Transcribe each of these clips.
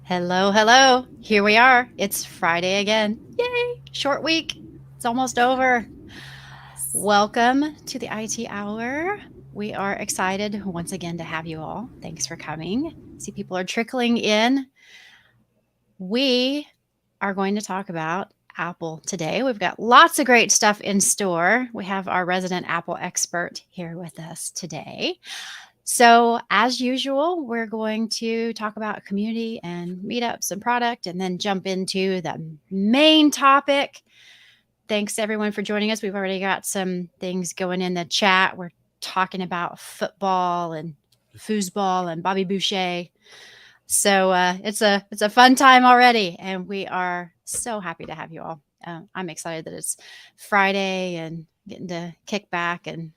Hello, hello. Here we are. It's Friday again. Yay! Short week. It's almost over. Welcome to the IT Hour. We are excited once again to have you all. Thanks for coming. See, people are trickling in. We are going to talk about Apple today. We've got lots of great stuff in store. We have our resident Apple expert here with us today. So, as usual, we're going to talk about community and meetups and product and then jump into the main topic. Thanks everyone for joining us. We've already got some things going in the chat. We're talking about football and foosball and Bobby Boucher. So it's a fun time already, and we are so happy to have you all. I'm excited that it's Friday and getting to kick back and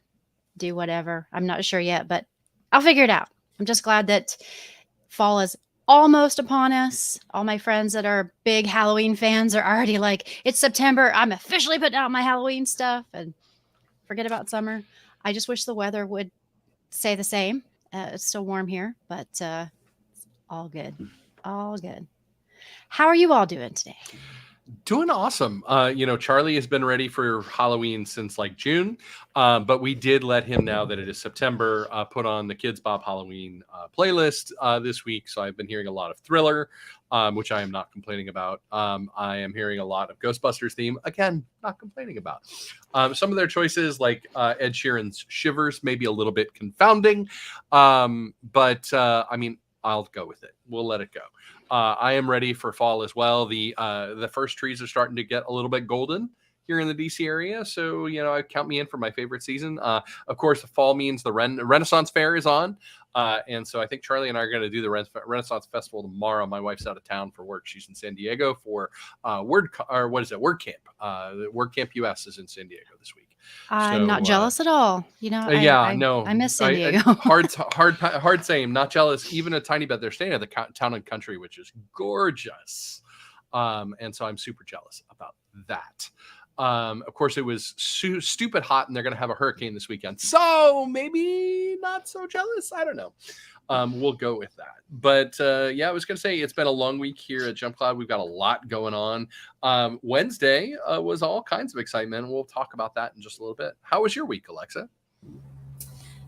do whatever. I'm not sure yet, but I'll figure it out. I'm just glad that fall is almost upon us. All my friends that are big Halloween fans are already like, it's September. I'm officially putting out my Halloween stuff and forget about summer. I just wish the weather would stay the same. It's still warm here, but all good. All good. How are you all doing today? Doing awesome. Charlie has been ready for Halloween since like June, but we did let him know that it is September, put on the Kids Bob Halloween playlist this week. So I've been hearing a lot of Thriller, which I am not complaining about. I am hearing a lot of Ghostbusters theme. Again, not complaining about. Some of their choices, like Ed Sheeran's Shivers, may be a little bit confounding. But I'll go with it. We'll let it go. I am ready for fall as well. The first trees are starting to get a little bit golden here in the DC area. So, I count me in for my favorite season. Of course, the fall means the Renaissance Fair is on. And so I think Charlie and I are going to do the Renaissance Festival tomorrow. My wife's out of town for work. She's in San Diego for Word Camp. The Word Camp US is in San Diego this week. I'm not jealous at all. I miss San Diego. Hard saying, not jealous, even a tiny bit. They're staying at the Town and Country, which is gorgeous. And so I'm super jealous about that. Of course, it was stupid hot, and they're going to have a hurricane this weekend. So maybe not so jealous. I don't know. We'll go with that. But I was going to say it's been a long week here at Jump Cloud. We've got a lot going on. Wednesday was all kinds of excitement. We'll talk about that in just a little bit. How was your week, Alexa?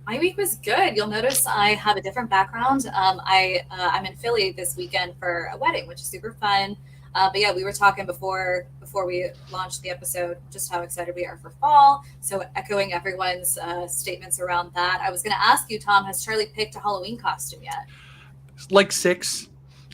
My week was good. You'll notice I have a different background. I'm in Philly this weekend for a wedding, which is super fun. But yeah, we were talking before we launched the episode, just how excited we are for fall. So echoing everyone's statements around that, I was going to ask you, Tom, has Charlie picked a Halloween costume yet? Like 6.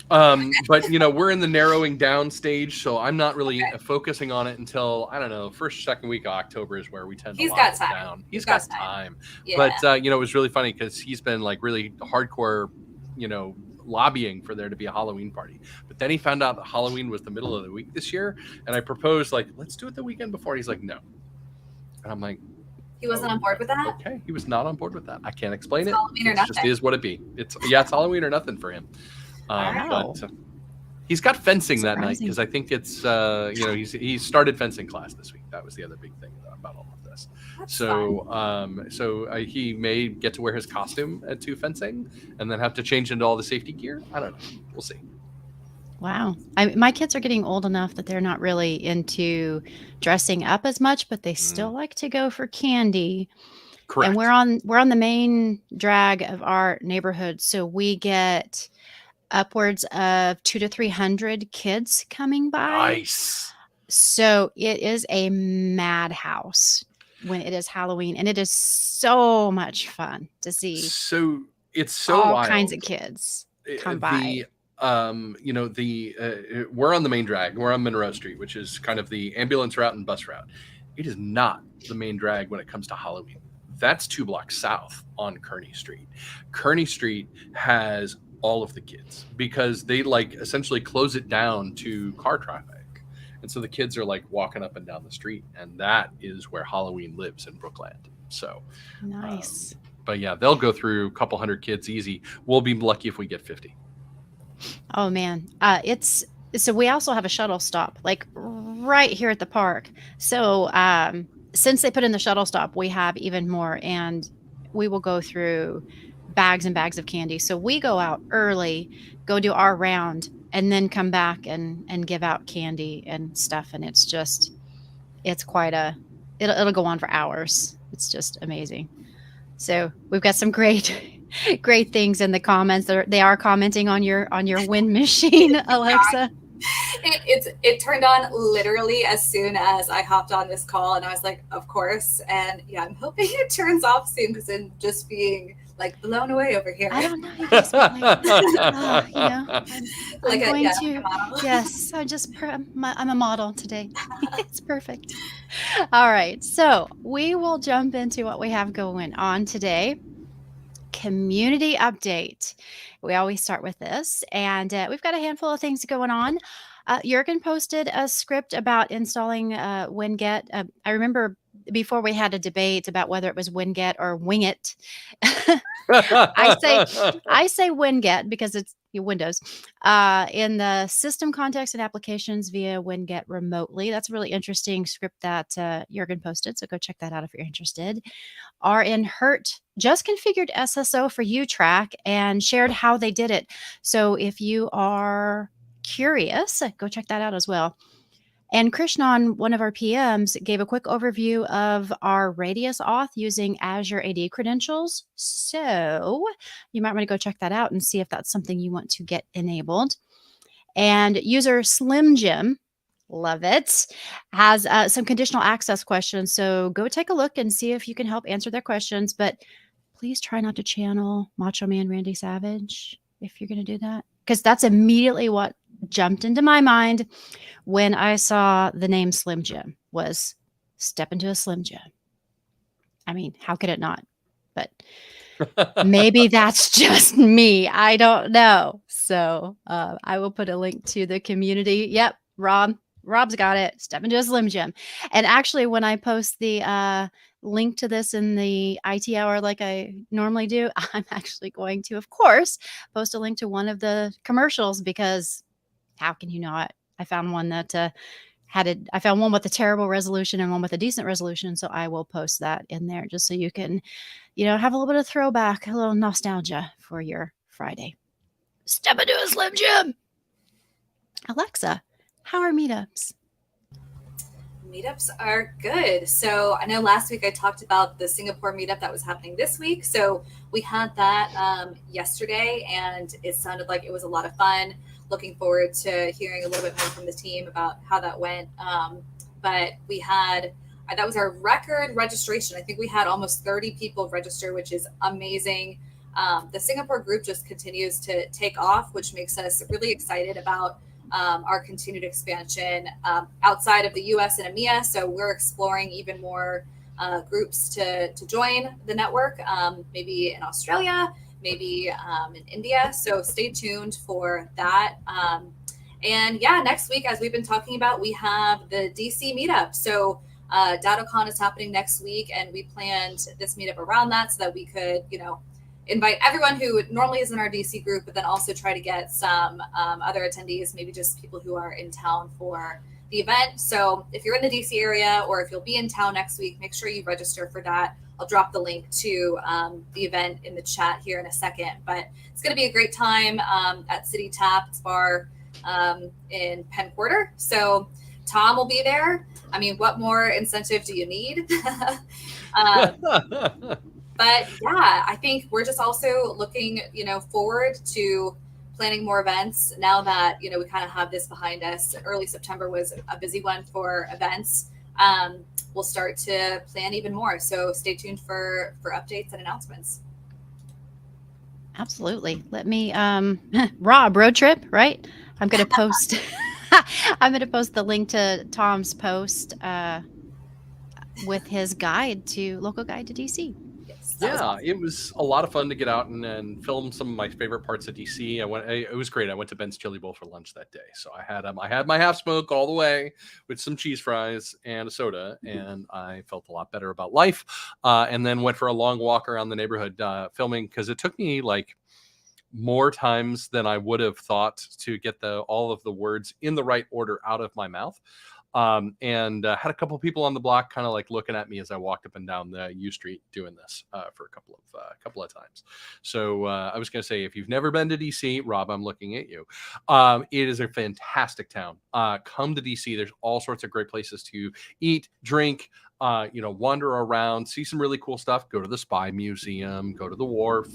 But we're in the narrowing down stage, so I'm not really focusing on it until, I don't know, first or second week of October is where we tend to lock it down. He's got time. Yeah. But it was really funny because he's been like really hardcore, lobbying for there to be a Halloween party. But then he found out that Halloween was the middle of the week this year, and I proposed, like, let's do it the weekend before. And he's like, no. And I'm like, he wasn't on board with that? Okay, he was not on board with that. I can't explain it. Halloween or nothing. Just is what it be. It's Halloween or nothing for him. Wow. But he's got fencing that night because I think it's he started fencing class this week. That was the other big thing about all of this. That's so he may get to wear his costume to fencing and then have to change into all the safety gear. I don't know. We'll see. Wow. My kids are getting old enough that they're not really into dressing up as much, but they still like to go for candy. Correct. And we're on the main drag of our neighborhood, so we get upwards of 200 to 300 kids coming by. Nice. So it is a madhouse when it is Halloween, and it is so much fun to see. So it's so all wild. Kinds of kids come by. We're on the main drag. We're on Monroe Street, which is kind of the ambulance route and bus route. It is not the main drag when it comes to Halloween. That's 2 blocks south on Kearney Street. Kearney Street has all of the kids because they essentially close it down to car traffic. And so the kids are walking up and down the street, and that is where Halloween lives in Brookland. So nice. But yeah, they'll go through a couple hundred kids easy. We'll be lucky if we get 50. Oh man. So we also have a shuttle stop right here at the park. So since they put in the shuttle stop, we have even more, and we will go through bags and bags of candy. So we go out early, go do our round, and then come back and give out candy and stuff. And it's quite it'll go on for hours. It's just amazing. So we've got some great great things in the comments. They are commenting on your wind machine, Alexa. It turned on literally as soon as I hopped on this call, and I was like, of course. And yeah, I'm hoping it turns off soon because I'm just being like blown away over here. I don't know. You guys are like, I'm going to. Yes, I'm a model today. It's perfect. All right, so we will jump into what we have going on today. Community update. We always start with this, and we've got a handful of things going on. Jurgen posted a script about installing Winget. I remember before we had a debate about whether it was Winget or Wing It. I say Winget because it's Windows. In the system context and applications via Winget remotely. That's a really interesting script that Jurgen posted, so go check that out if you're interested. RN Hurt just configured SSO for UTrack and shared how they did it. So if you are curious, go check that out as well. And Krishnan, one of our PMs, gave a quick overview of our Radius auth using Azure AD credentials. So you might want to go check that out and see if that's something you want to get enabled. And user Slim Jim, love it, has some conditional access questions. So go take a look and see if you can help answer their questions. But please try not to channel Macho Man Randy Savage if you're going to do that, because that's immediately what jumped into my mind when I saw the name Slim Jim was step into a Slim Jim. I mean, how could it not? But maybe that's just me. I don't know. So I will put a link to the community. Yep, Rob's got it. Step into a Slim Jim. And actually, when I post the link to this in the IT hour like I normally do, I'm actually going to, of course, post a link to one of the commercials, because how can you not? I found one that I found one with a terrible resolution and one with a decent resolution. So I will post that in there just so you can, have a little bit of throwback, a little nostalgia for your Friday. Step into a Slim Jim. Alexa, how are meetups? Meetups are good. So I know last week I talked about the Singapore meetup that was happening this week. So we had that yesterday, and it sounded like it was a lot of fun. Looking forward to hearing a little bit more from the team about how that went. But we had, that was our record registration. I think we had almost 30 people register, which is amazing. The Singapore group just continues to take off, which makes us really excited about our continued expansion outside of the US and EMEA. So we're exploring even more groups to join the network, maybe in Australia, maybe in India. So stay tuned for that. And yeah, next week, as we've been talking about, we have the DC meetup. So DataCon is happening next week, and we planned this meetup around that so that we could, invite everyone who normally is in our DC group, but then also try to get some other attendees, maybe just people who are in town for the event. So if you're in the DC area, or if you'll be in town next week, make sure you register for that. I'll drop the link to the event in the chat here in a second, but it's going to be a great time at City Tap. It's bar in Penn Quarter. So Tom will be there. I mean, what more incentive do you need? But yeah, I think we're just also looking, forward to planning more events now that, we kind of have this behind us. Early September was a busy one for events. We'll start to plan even more. So stay tuned for updates and announcements. Absolutely. Let me, Rob, road trip, right? I'm going to post, I'm going to post the link to Tom's post with his local guide to DC. Yeah, it was a lot of fun to get out and film some of my favorite parts of DC. It was great. I went to Ben's Chili Bowl for lunch that day, so I had my half smoke all the way with some cheese fries and a soda, and I felt a lot better about life. And then went for a long walk around the neighborhood filming, because it took me like more times than I would have thought to get all of the words in the right order out of my mouth. and had a couple people on the block kind of like looking at me as I walked up and down the U Street doing this for a couple of times. So I was going to say, if you've never been to DC, Rob, I'm looking at you. It is a fantastic town. Come to DC. There's all sorts of great places to eat, drink, wander around, see some really cool stuff. Go to the Spy Museum, go to the Wharf.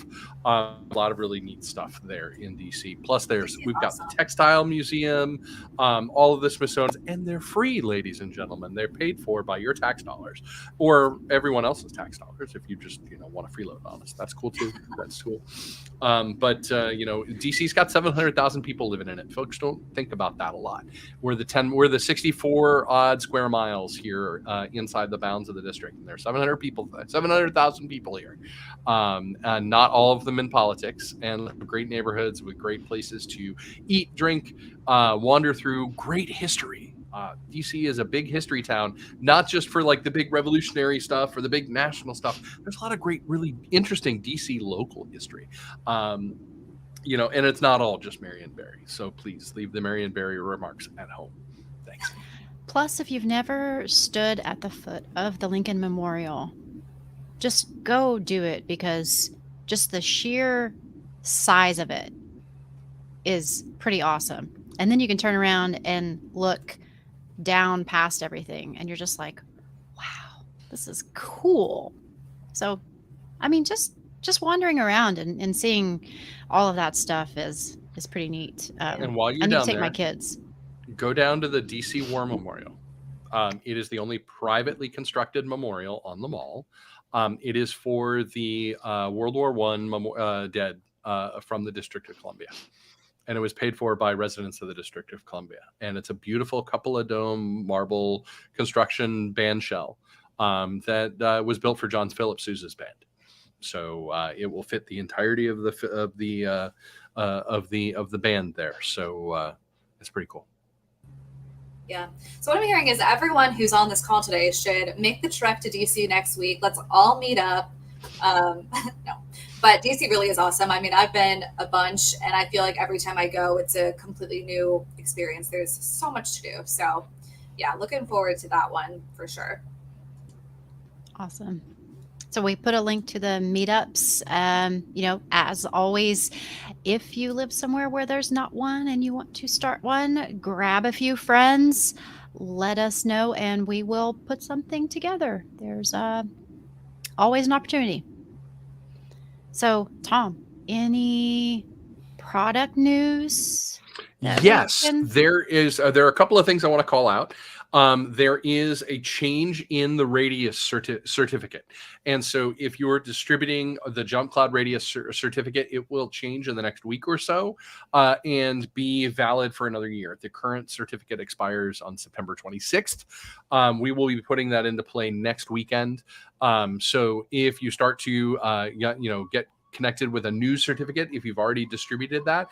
A lot of really neat stuff there in DC. Plus, we've got the Textile Museum, all of the Smithsonian's, and they're free, ladies and gentlemen. They're paid for by your tax dollars or everyone else's tax dollars. If you just want to freeload on us, that's cool too. That's cool. But DC's got 700,000 people living in it. Folks don't think about that a lot. We're the 64 odd square miles here inside the bounds of the district, and there's 700,000 people here, and not all of them in politics, and great neighborhoods with great places to eat, drink, wander through, great history. DC is a big history town, not just for like the big revolutionary stuff or the big national stuff. There's a lot of great, really interesting DC local history. And it's not all just Marion Barry. So please leave the Marion Barry remarks at home. Thanks. Plus, if you've never stood at the foot of the Lincoln Memorial, just go do it, because just the sheer size of it is pretty awesome. And then you can turn around and look down past everything, and you're just like, wow, this is cool. So, I mean, just wandering around and seeing all of that stuff is pretty neat. And while you're I need down to take there, my kids. Go down to the DC War Memorial. It is the only privately constructed memorial on the mall. It is for the World War I dead from the District of Columbia. And it was paid for by residents of the District of Columbia. And it's a beautiful cupola dome marble construction band shell that was built for John Philip Sousa's band. So it will fit the entirety of the band there. So it's pretty cool. Yeah. So what I'm hearing is everyone who's on this call today should make the trek to DC next week. Let's all meet up. No, but DC really is awesome. I mean, I've been a bunch, and I feel like every time I go, it's a completely new experience. There's so much to do. So yeah, looking forward to that one for sure. Awesome. So we put a link to the meetups. As always, if you live somewhere where there's not one and you want to start one, grab a few friends, let us know, and we will put something together. There's always an opportunity. So, Tom, any product news? Yes, there is. There are a couple of things I want to call out. There is a change in the radius certificate. And so if you're distributing the Jump Cloud radius certificate, it will change in the next week or so and be valid for another year. The current certificate expires on September 26th. We will be putting that into play next weekend. So if you start to get connected with a new certificate, if you've already distributed that,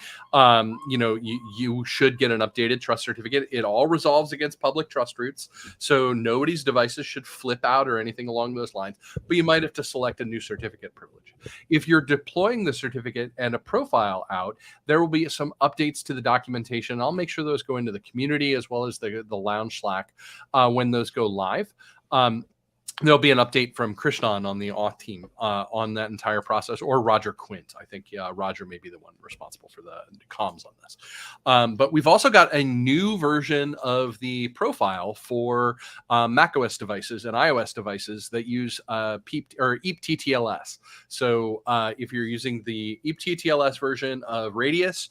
you should get an updated trust certificate. It all resolves against public trust routes, so nobody's devices should flip out or anything along those lines, but you might have to select a new certificate privilege. If you're deploying the certificate and a profile out, there will be some updates to the documentation. I'll make sure those go into the community as well as the Lounge Slack when those go live. There'll be an update from Krishnan on the auth team on that entire process, or Roger Quint. I think Roger may be the one responsible for the comms on this. But we've also got a new version of the profile for macOS devices and iOS devices that use EAP-TTLS. So if you're using the EAP-TTLS version of Radius,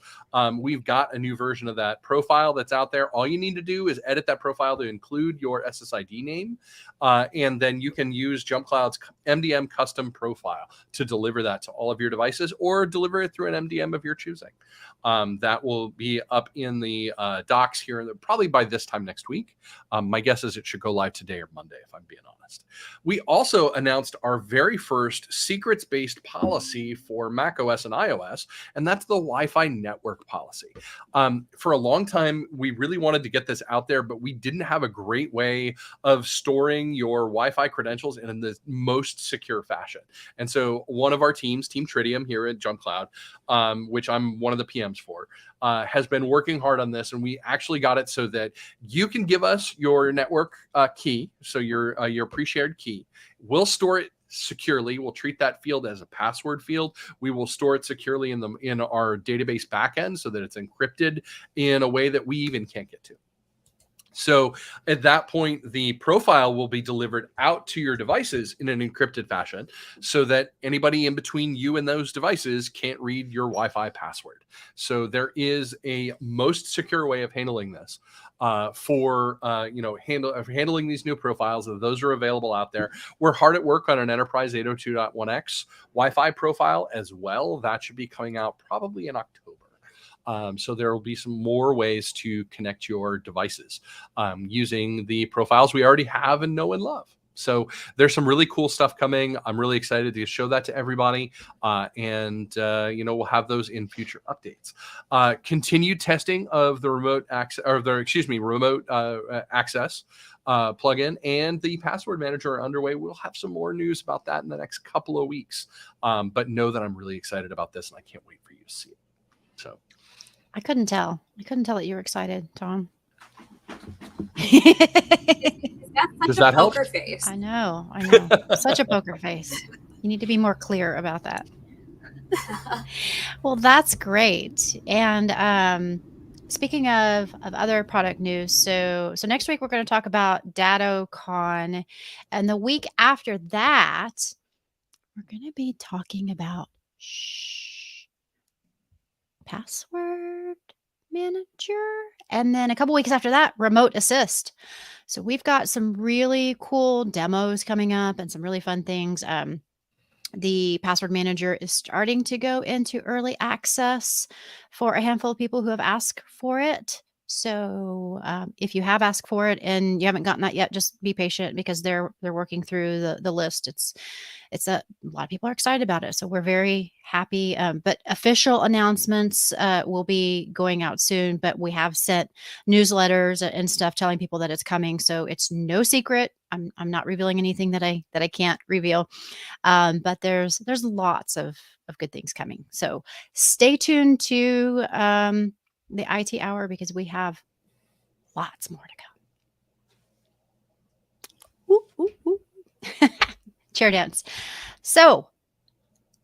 we've got a new version of that profile that's out there. All you need to do is edit that profile to include your SSID name, and then you can use Jump Cloud's MDM custom profile to deliver that to all of your devices, or deliver it through an MDM of your choosing. That will be up in the docs here probably by this time next week. My guess is it should go live today or Monday, if I'm being honest. We also announced our very first secrets-based policy for macOS and iOS, and that's the Wi-Fi network policy. For a long time, we really wanted to get this out there, but we didn't have a great way of storing your Wi-Fi Wi-Fi credentials in the most secure fashion. And so one of our teams, Team Tritium here at Jump Cloud, which I'm one of the PMs for, has been working hard on this, and we actually got it so that you can give us your network key, so your pre-shared key. We'll store it securely. We'll treat that field as a password field. We will store it securely in our database backend so that it's encrypted in a way that we even can't get to. So at that point, the profile will be delivered out to your devices in an encrypted fashion so that anybody in between you and those devices can't read your Wi-Fi password. So there is a most secure way of handling this for handling these new profiles. Those are available out there. We're hard at work on an Enterprise 802.1x Wi-Fi profile as well. That should be coming out probably in October. So there will be some more ways to connect your devices using the profiles we already have and know and love. So there's some really cool stuff coming. I'm really excited to show that to everybody. And we'll have those in future updates. Continued testing of the remote access, remote access plugin and the password manager are underway. We'll have some more news about that in the next couple of weeks. But know that I'm really excited about this and I can't wait for you to see it. So. I couldn't tell. I couldn't tell that you were excited, Tom. Does that help? Poker face. I know. Such a poker face. You need to be more clear about that. Well, that's great. And speaking of other product news, so next week we're going to talk about DattoCon, and the week after that, we're going to be talking about password manager, and then a couple weeks after that, remote assist. So we've got some really cool demos coming up and some really fun things. The password manager is starting to go into early access for a handful of people who have asked for it. So if you have asked for it and you haven't gotten that yet, just be patient because they're working through the list. It's a lot of people are excited about it. So we're very happy. But official announcements will be going out soon. But we have sent newsletters and stuff telling people that it's coming. So it's no secret. I'm not revealing anything that I can't reveal. But there's lots of good things coming. So stay tuned to the IT Hour because we have lots more to come. Woo, woo, woo. Chair dance. So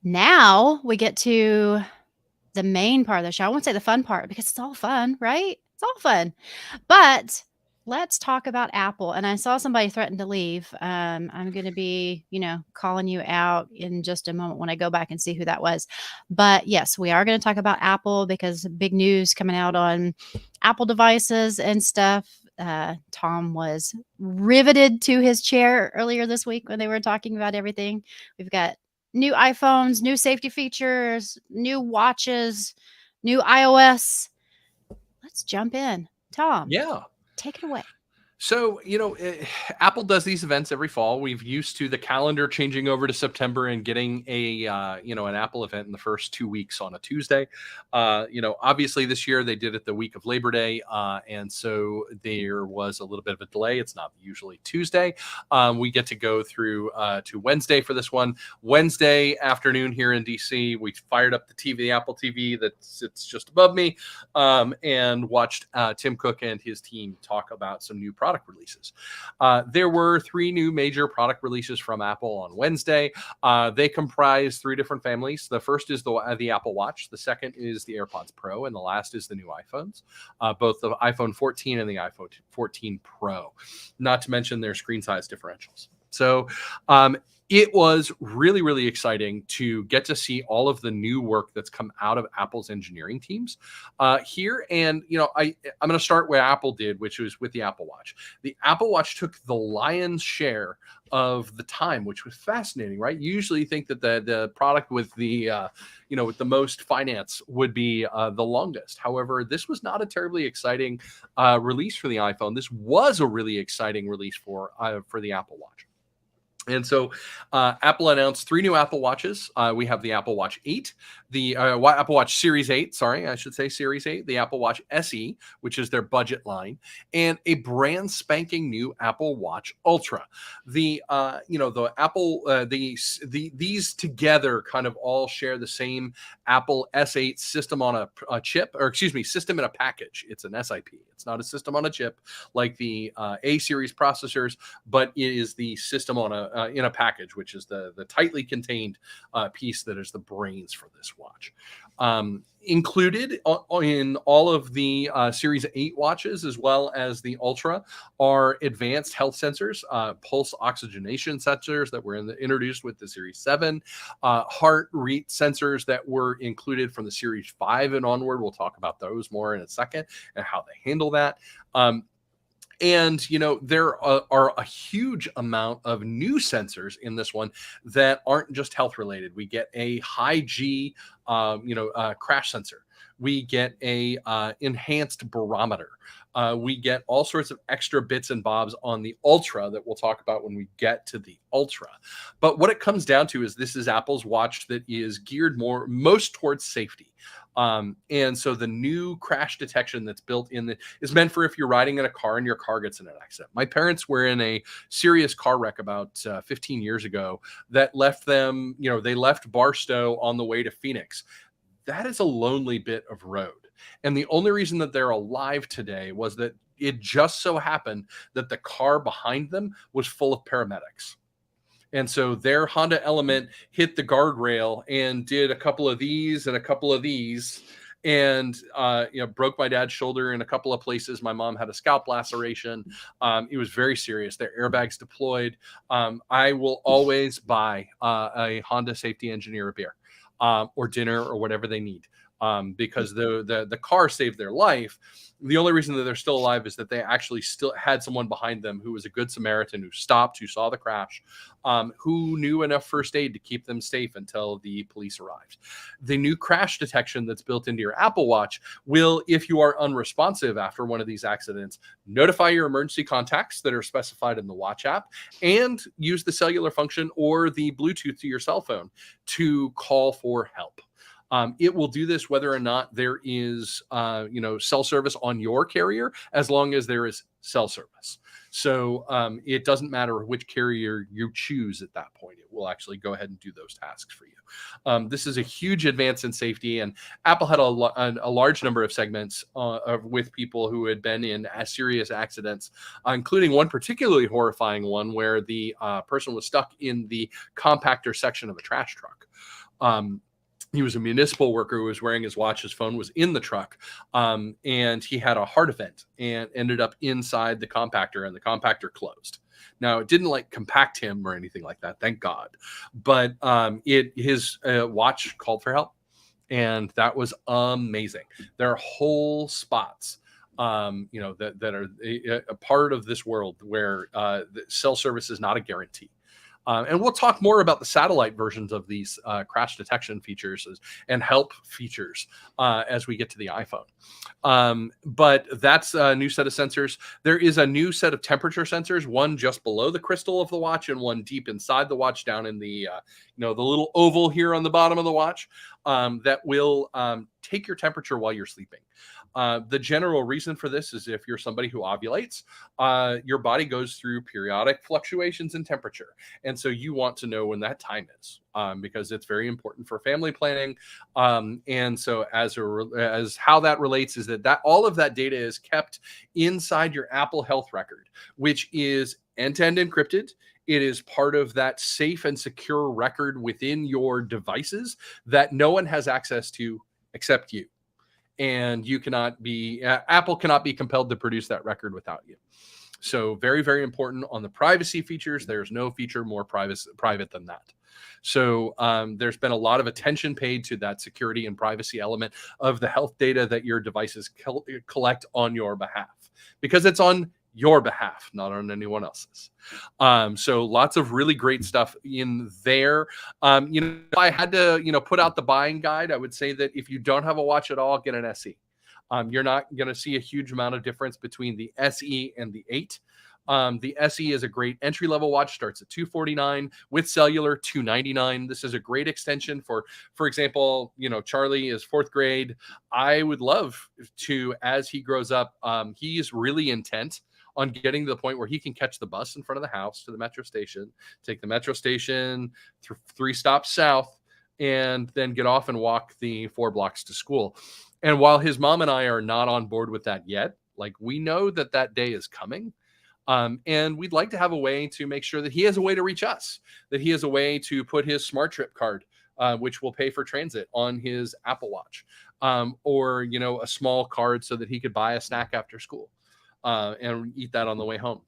now we get to the main part of the show. I won't say the fun part because it's all fun, right? It's all fun. But let's talk about Apple. And I saw somebody threaten to leave. I'm going to be, calling you out in just a moment when I go back and see who that was. But yes, we are going to talk about Apple because big news coming out on Apple devices and stuff. Tom was riveted to his chair earlier this week when they were talking about everything. We've got new iPhones, new safety features, new watches, new iOS. Let's jump in. Tom. Yeah. Take it away. So, Apple does these events every fall. We've used to the calendar changing over to September and getting an Apple event in the first 2 weeks on a Tuesday. Obviously this year they did it the week of Labor Day. And so there was a little bit of a delay. It's not usually Tuesday. We get to go through to Wednesday for this one. Wednesday afternoon here in DC, we fired up the TV, the Apple TV that sits just above me, and watched Tim Cook and his team talk about some new product releases. There were 3 new major product releases from Apple on Wednesday. They comprise 3 different families. The first is the Apple Watch. The second is the AirPods Pro. And the last is the new iPhones, both the iPhone 14 and the iPhone 14 Pro, not to mention their screen size differentials. So it was really, really exciting to get to see all of the new work that's come out of Apple's engineering teams here. And, I'm going to start where Apple did, which was with the Apple Watch. The Apple Watch took the lion's share of the time, which was fascinating, right? You usually think that the product with the, with the most finance would be the longest. However, this was not a terribly exciting release for the iPhone. This was a really exciting release for the Apple Watch. And so Apple announced 3 new Apple Watches. We have the Apple Watch 8, the Apple Watch Series 8, sorry, I should say Series 8, the Apple Watch SE, which is their budget line, and a brand spanking new Apple Watch Ultra. The the Apple these together kind of all share the same Apple S8 system on a chip, or excuse me, system in a package. It's an SIP. It's not a system on a chip like the A series processors, but it is the system on in a package, which is the tightly contained piece that is the brains for this watch. Included in all of the Series 8 watches, as well as the Ultra, are advanced health sensors, pulse oxygenation sensors that were introduced with the Series 7, heart rate sensors that were included from the Series 5 and onward. We'll talk about those more in a second and how they handle that. And, there are a huge amount of new sensors in this one that aren't just health related. We get a high G, crash sensor. We get a enhanced barometer. We get all sorts of extra bits and bobs on the Ultra that we'll talk about when we get to the Ultra. But what it comes down to is this is Apple's watch that is geared most towards safety. And so the new crash detection that's built in is meant for if you're riding in a car and your car gets in an accident. My parents were in a serious car wreck about 15 years ago that left them, they left Barstow on the way to Phoenix. That is a lonely bit of road. And the only reason that they're alive today was that it just so happened that the car behind them was full of paramedics. And so their Honda Element hit the guardrail and did a couple of these and a couple of these, and broke my dad's shoulder in a couple of places. My mom had a scalp laceration. It was very serious. Their airbags deployed. I will always buy a Honda safety engineer a beer or dinner or whatever they need. Because the car saved their life. The only reason that they're still alive is that they actually still had someone behind them who was a good Samaritan, who stopped, who saw the crash, who knew enough first aid to keep them safe until the police arrived. The new crash detection that's built into your Apple Watch will, if you are unresponsive after one of these accidents, notify your emergency contacts that are specified in the watch app, and use the cellular function or the Bluetooth to your cell phone to call for help. It will do this whether or not there is, cell service on your carrier, as long as there is cell service. So it doesn't matter which carrier you choose at that point. It will actually go ahead and do those tasks for you. This is a huge advance in safety, and Apple had a large number of segments with people who had been in serious accidents, including one particularly horrifying one where the person was stuck in the compactor section of a trash truck. He was a municipal worker who was wearing his watch. His phone was in the truck, and he had a heart event and ended up inside the compactor, and the compactor closed. Now, it didn't compact him or anything like that, thank God. But his watch called for help, and that was amazing. There are whole spots that are a part of this world where the cell service is not a guarantee. And we'll talk more about the satellite versions of these crash detection features and help features as we get to the iPhone. But that's a new set of sensors. There is a new set of temperature sensors, one just below the crystal of the watch and one deep inside the watch down in the little oval here on the bottom of the watch that will take your temperature while you're sleeping. The general reason for this is if you're somebody who ovulates, your body goes through periodic fluctuations in temperature. And so you want to know when that time is because it's very important for family planning. And so as how that relates is that all of that data is kept inside your Apple Health record, which is end-to-end encrypted. It is part of that safe and secure record within your devices that no one has access to except you. And Apple cannot be compelled to produce that record without you. So very, very important on the privacy features. There's no feature more private than that. So there's been a lot of attention paid to that security and privacy element of the health data that your devices collect on your behalf, because it's on your behalf, not on anyone else's. So lots of really great stuff in there. If I had to, put out the buying guide, I would say that if you don't have a watch at all, get an SE. You're not going to see a huge amount of difference between the SE and the 8. The SE is a great entry-level watch, starts at $249 with cellular, $299. This is a great extension for example, Charlie is 4th grade. I would love to, as he grows up, he's really intent on getting to the point where he can catch the bus in front of the house to the metro station, take the metro station 3 stops south, and then get off and walk the 4 blocks to school. And while his mom and I are not on board with that yet, like, we know that day is coming. And we'd like to have a way to make sure that he has a way to reach us, that he has a way to put his Smart Trip card, which will pay for transit, on his Apple Watch, or, a small card so that he could buy a snack after school and eat that on the way home.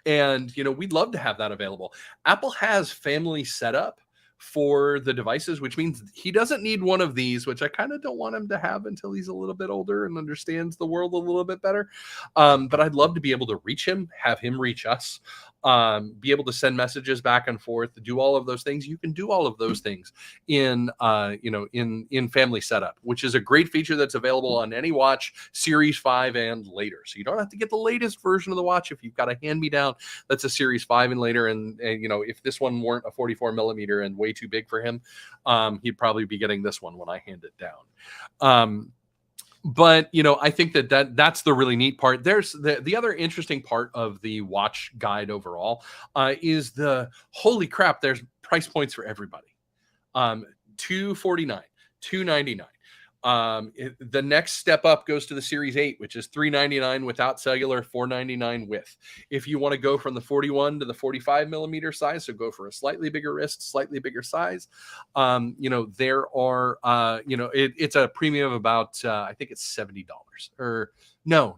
And, we'd love to have that available. Apple has family setup for the devices, which means he doesn't need one of these, which I kind of don't want him to have until he's a little bit older and understands the world a little bit better. But I'd love to be able to reach him, have him reach us, be able to send messages back and forth, do all of those things. You can do all of those things in family setup, which is a great feature that's available on any watch, Series 5 and later. So you don't have to get the latest version of the watch if you've got a hand-me-down that's a Series 5 and later. And if this one weren't a 44 millimeter and way too big for him, he'd probably be getting this one when I hand it down. But, I think that's the really neat part. There's the other interesting part of the watch guide overall is the holy crap, there's price points for everybody. $249, $299. The next step up goes to the Series 8, which is $399 without cellular, $499 with. If you want to go from the 41 to the 45 millimeter size, so go for a slightly bigger wrist, slightly bigger size, there are, it's a premium of about, I think it's $70 or no,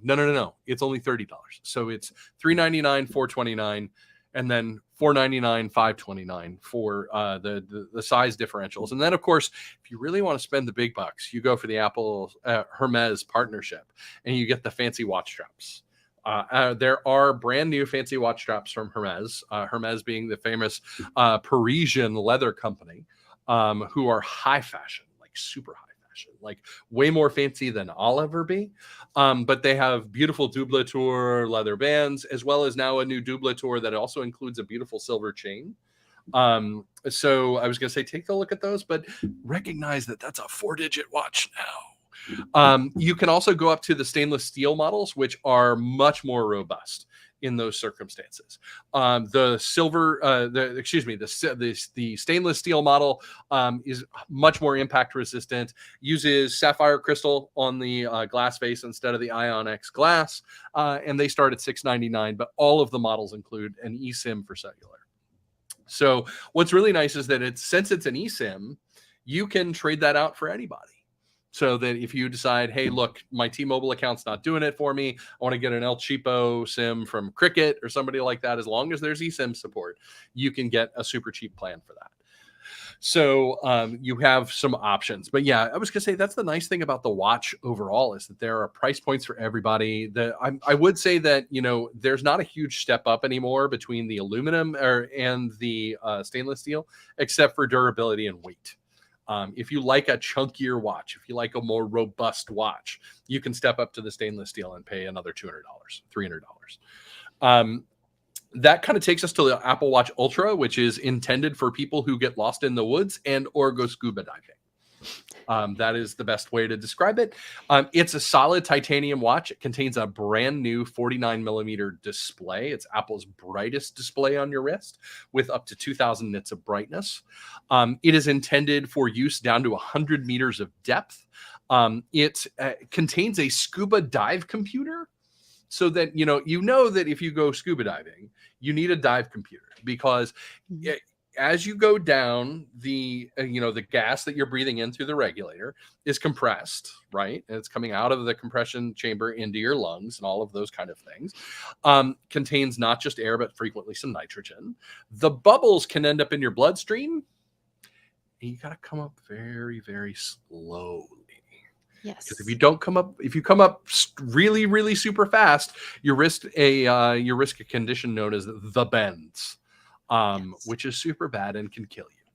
it's only $30. So it's $399, $429, and then $499, $529 for the size differentials. And then, of course, if you really want to spend the big bucks, you go for the Apple Hermes partnership, and you get the fancy watch straps. There are brand new fancy watch straps from Hermes, Hermes being the famous Parisian leather company, who are high fashion, like super high fashion, like way more fancy than I'll ever be. But they have beautiful double tour leather bands, as well as now a new double tour that also includes a beautiful silver chain. So I was going to say, take a look at those, but recognize that that's a 4-digit watch now. You can also go up to the stainless steel models, which are much more robust in those circumstances. The stainless steel model is much more impact resistant, uses sapphire crystal on the glass face instead of the Ion X glass, and they start at $699, but all of the models include an eSIM for cellular. So what's really nice is that since it's an eSIM, you can trade that out for anybody. So that if you decide, hey, look, my T-Mobile account's not doing it for me, I want to get an El Cheapo SIM from Cricket or somebody like that, as long as there's eSIM support, you can get a super cheap plan for that. So you have some options. But yeah, I was going to say, that's the nice thing about the watch overall, is that there are price points for everybody. I would say that, there's not a huge step up anymore between the aluminum and the stainless steel, except for durability and weight. If you like a chunkier watch, if you like a more robust watch, you can step up to the stainless steel and pay another $200, $300. That kind of takes us to the Apple Watch Ultra, which is intended for people who get lost in the woods and or go scuba diving. That is the best way to describe it. It's a solid titanium watch. It contains a brand new 49 millimeter display. It's Apple's brightest display on your wrist, with up to 2,000 nits of brightness. It is intended for use down to 100 meters of depth. It contains a scuba dive computer, so that that if you go scuba diving, you need a dive computer, because as you go down, the gas that you're breathing in through the regulator is compressed, right? And it's coming out of the compression chamber into your lungs and all of those kind of things. Contains not just air, but frequently some nitrogen. The bubbles can end up in your bloodstream. And you got to come up very, very slowly. Yes. Because if you come up really, really super fast, you risk a condition known as the bends, which is super bad and can kill you.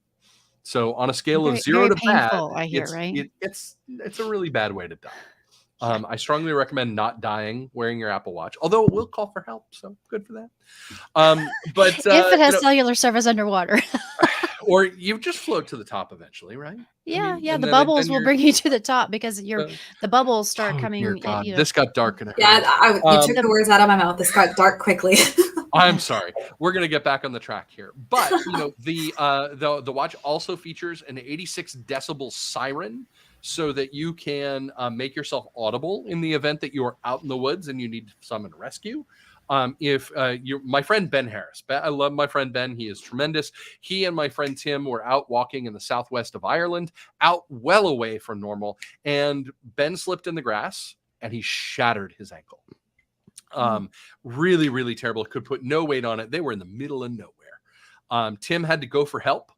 So on a scale of 0 to painful, bad, I hear, right? It's a really bad way to die. I strongly recommend not dying wearing your Apple Watch, although it will call for help, so good for that. But if it has cellular service underwater. or you just float to the top eventually, right? Yeah, I mean, the bubbles will bring you to the top because the bubbles start oh, coming. Dear God, this got dark and Yeah, you took the words out of my mouth. This got dark quickly. I'm sorry. We're gonna get back on the track here, but the watch also features an 86 decibel siren, so that you can make yourself audible in the event that you are out in the woods and you need to summon rescue. My friend Ben Harris, I love my friend Ben. He is tremendous. He and my friend Tim were out walking in the southwest of Ireland, out well away from normal, and Ben slipped in the grass and he shattered his ankle. Really, really terrible. Could put no weight on it. They were in the middle of nowhere. Tim had to go for help.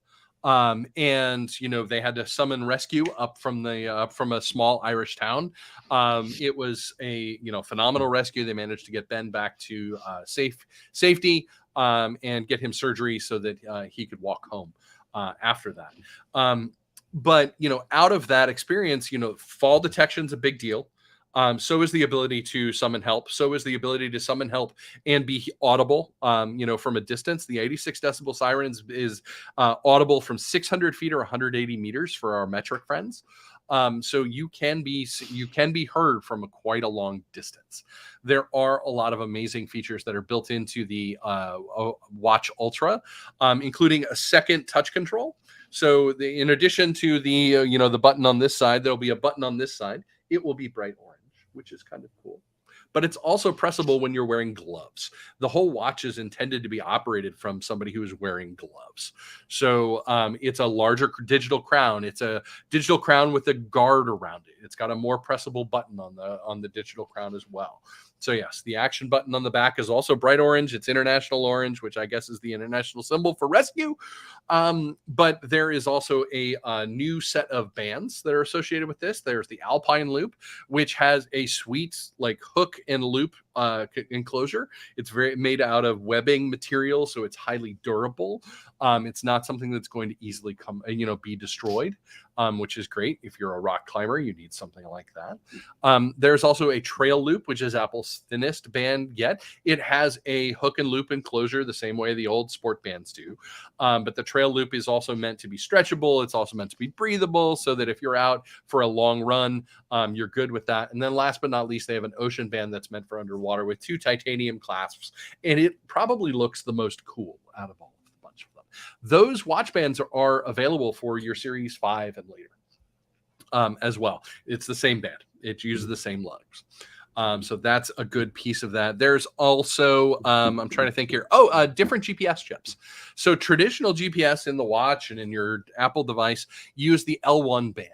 And they had to summon rescue up from a small Irish town. It was a phenomenal rescue. They managed to get Ben back to safety and get him surgery so that he could walk home after that. But out of that experience, fall detection's a big deal. So is the ability to summon help. So is the ability to summon help and be audible, from a distance. The 86 decibel sirens is audible from 600 feet or 180 meters for our metric friends. So you can be heard from quite a long distance. There are a lot of amazing features that are built into the Watch Ultra, including a second touch control. So in addition to the button on this side, there'll be a button on this side. It will be bright orange, which is kind of cool. But it's also pressable when you're wearing gloves. The whole watch is intended to be operated from somebody who is wearing gloves. So it's a larger digital crown. It's a digital crown with a guard around it. It's got a more pressable button on the digital crown as well. So yes, the action button on the back is also bright orange. It's international orange, which I guess is the international symbol for rescue. But there is also a new set of bands that are associated with this. There's the Alpine Loop, which has a sweet hook and loop enclosure. It's made out of webbing material, so it's highly durable. It's not something that's going to easily be destroyed, which is great. If you're a rock climber, you need something like that. There's also a trail loop, which is Apple's thinnest band yet. It has a hook and loop enclosure the same way the old sport bands do. But the trail loop is also meant to be stretchable. It's also meant to be breathable, so that if you're out for a long run, you're good with that. And then last but not least, they have an ocean band that's meant for underwater with 2 titanium clasps. And it probably looks the most cool out of all of the bunch of them. Those watch bands are available for your Series 5 and later as well. It's the same band. It uses the same lugs. So that's a good piece of that. There's also, I'm trying to think here. Different GPS chips. So traditional GPS in the watch and in your Apple device use the L1 band.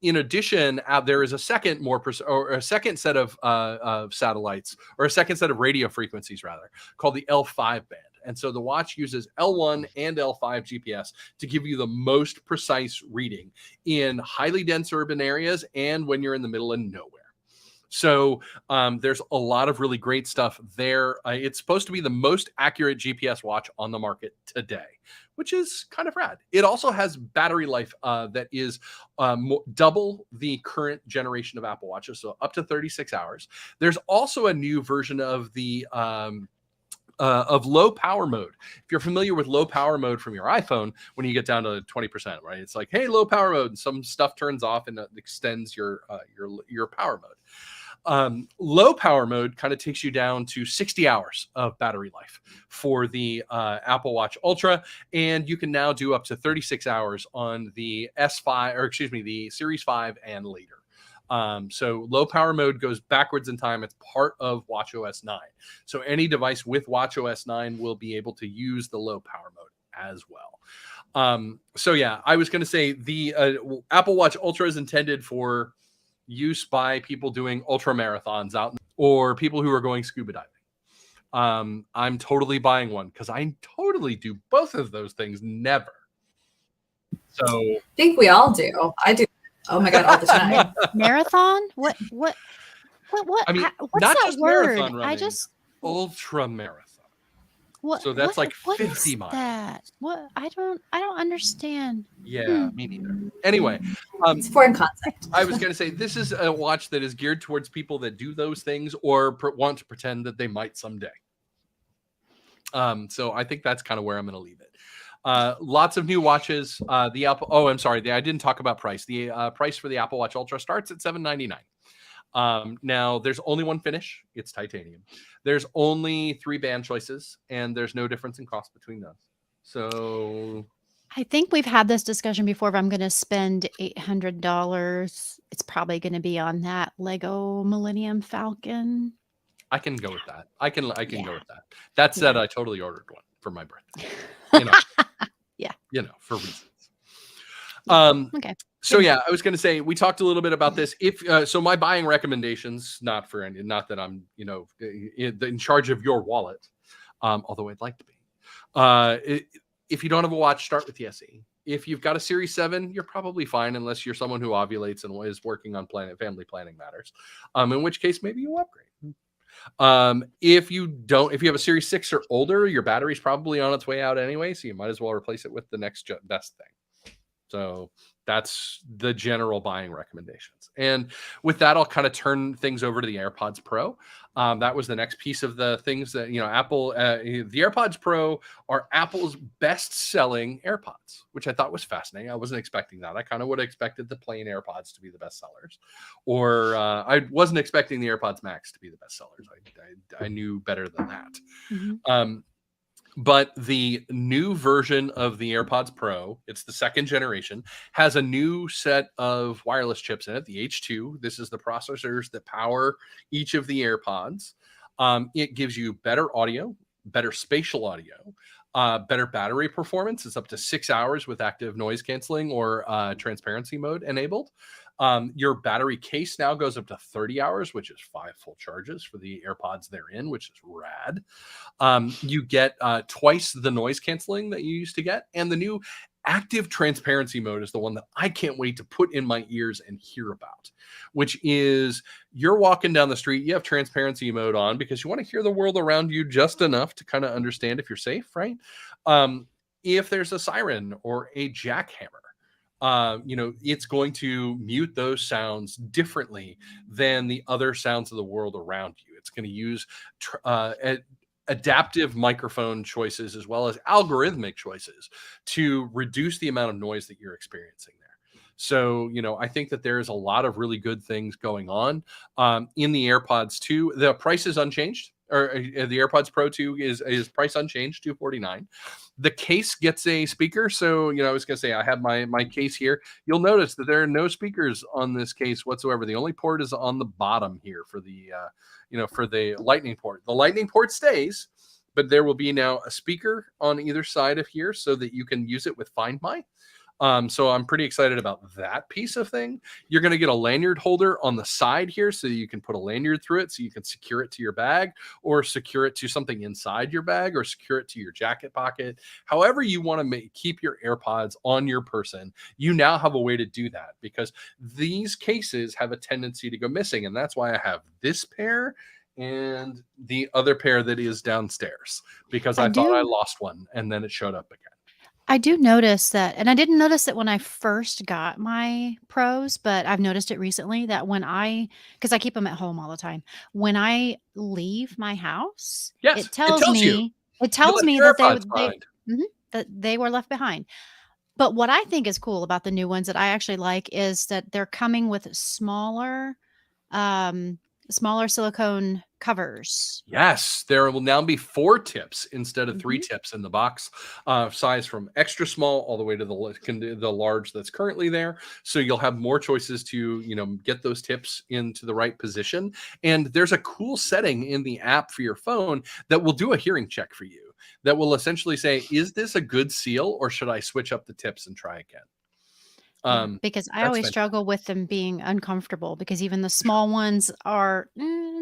In addition, there is a second a second set of satellites, or a second set of radio frequencies rather, called the L5 band. And so the watch uses L1 and L5 GPS to give you the most precise reading in highly dense urban areas and when you're in the middle of nowhere. So there's a lot of really great stuff there. It's supposed to be the most accurate GPS watch on the market today, which is kind of rad. It also has battery life that is double the current generation of Apple Watches, so up to 36 hours. There's also a new version of the of low power mode. If you're familiar with low power mode from your iPhone, when you get down to 20%, right? It's like, hey, low power mode, and some stuff turns off and it extends your power mode. Low power mode kind of takes you down to 60 hours of battery life for the Apple Watch Ultra, and you can now do up to 36 hours on the the Series 5 and later. So low power mode goes backwards in time. It's part of watchOS 9. So any device with watchOS 9 will be able to use the low power mode as well. So yeah, I was going to say the Apple Watch Ultra is intended for use by people doing ultra marathons out, or people who are going scuba diving. I'm totally buying one because I totally do both of those things. Never. So I think we all do. I do. Oh my God, all the time. Marathon? What? I mean, What's not that just word? marathon running, ultra marathon. What So that's like what 50 is miles. that? What I don't understand. Yeah, me neither. Anyway, It's a foreign concept. I was going to say this is a watch that is geared towards people that do those things or want to pretend that they might someday. So I think that's kind of where I'm going to leave it. Lots of new watches. The Apple. Oh, I'm sorry. I didn't talk about price. The price for the Apple Watch Ultra starts at $799. Now there's only one finish. It's titanium. There's only 3 band choices, and there's no difference in cost between those. So I think we've had this discussion before. If I'm going to spend $800, it's probably going to be on that Lego Millennium Falcon. I can go with that. I can Yeah. go with that. That said, Yeah. I totally ordered one for my birthday. Yeah. For reasons. Okay. So yeah, I was going to say we talked a little bit about this. If so, my buying recommendations, not that I'm in charge of your wallet, although I'd like to be. If you don't have a watch, start with the SE. If you've got a Series 7, you're probably fine unless you're someone who ovulates and is working on family planning matters. In which case, maybe you upgrade. If you have a Series 6 or older, your battery's probably on its way out anyway, so you might as well replace it with the next best thing. So that's the general buying recommendations. And with that, I'll kind of turn things over to the AirPods Pro. That was the next piece of the things that, Apple, the AirPods Pro are Apple's best-selling AirPods, which I thought was fascinating. I wasn't expecting that. I kind of would have expected the plain AirPods to be the best sellers, or I wasn't expecting the AirPods Max to be the best sellers. I knew better than that. Mm-hmm. But the new version of the AirPods Pro, it's the 2nd generation, has a new set of wireless chips in it, the H2. This is the processors that power each of the AirPods. It gives you better audio, better spatial audio, better battery performance. It's up to 6 hours with active noise canceling or transparency mode enabled. Your battery case now goes up to 30 hours, which is 5 full charges for the AirPods they're in, which is rad. You get twice the noise canceling that you used to get. And the new active transparency mode is the one that I can't wait to put in my ears and hear about, which is you're walking down the street, you have transparency mode on because you want to hear the world around you just enough to kind of understand if you're safe, right? If there's a siren or a jackhammer, it's going to mute those sounds differently than the other sounds of the world around you. It's going to use adaptive microphone choices as well as algorithmic choices to reduce the amount of noise that you're experiencing there. So, I think that there's a lot of really good things going on. In the AirPods 2, the price is unchanged. Or the AirPods Pro 2 is price unchanged, $249. The case gets a speaker. So, I was going to say, I have my case here. You'll notice that there are no speakers on this case whatsoever. The only port is on the bottom here for the, for the Lightning port. The Lightning port stays, but there will be now a speaker on either side of here so that you can use it with Find My. So I'm pretty excited about that piece of thing. You're going to get a lanyard holder on the side here so you can put a lanyard through it so you can secure it to your bag or secure it to something inside your bag or secure it to your jacket pocket. However you want to keep your AirPods on your person, you now have a way to do that because these cases have a tendency to go missing. And that's why I have this pair and the other pair that is downstairs because I thought I lost one and then it showed up again. I do notice that, and I didn't notice it when I first got my Pros, but I've noticed it recently that because I keep them at home all the time, when I leave my house, Yes, it tells you. me that that they were left behind. But what I think is cool about the new ones that I actually like is that they're coming with smaller silicone covers. Yes, there will now be 4 tips instead of 3 tips in the box, size from extra small all the way to the large that's currently there. So you'll have more choices to, get those tips into the right position. And there's a cool setting in the app for your phone that will do a hearing check for you that will essentially say, is this a good seal or should I switch up the tips and try again? Because I always struggle with them being uncomfortable because even the small ones are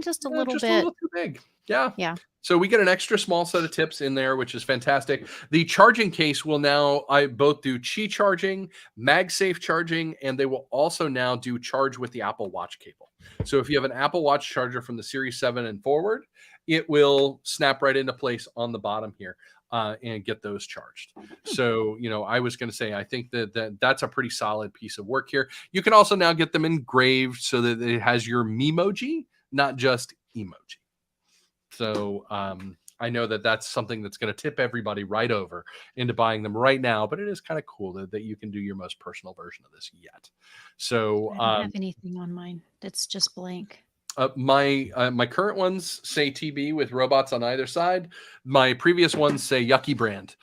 just a little bit too big. Yeah. Yeah. So we get an extra small set of tips in there, which is fantastic. The charging case will now both do Qi charging, MagSafe charging, and they will also now do charge with the Apple Watch cable. So if you have an Apple Watch charger from the Series 7 and forward, it will snap right into place on the bottom here. And get those charged. So, I was going to say, I think that's a pretty solid piece of work here. You can also now get them engraved so that it has your Memoji, not just emoji. So I know that's something that's going to tip everybody right over into buying them right now, but it is kind of cool that you can do your most personal version of this yet. So I don't have anything on mine. It's just blank. My current ones say TB with robots on either side. My previous ones say Yucky Brand,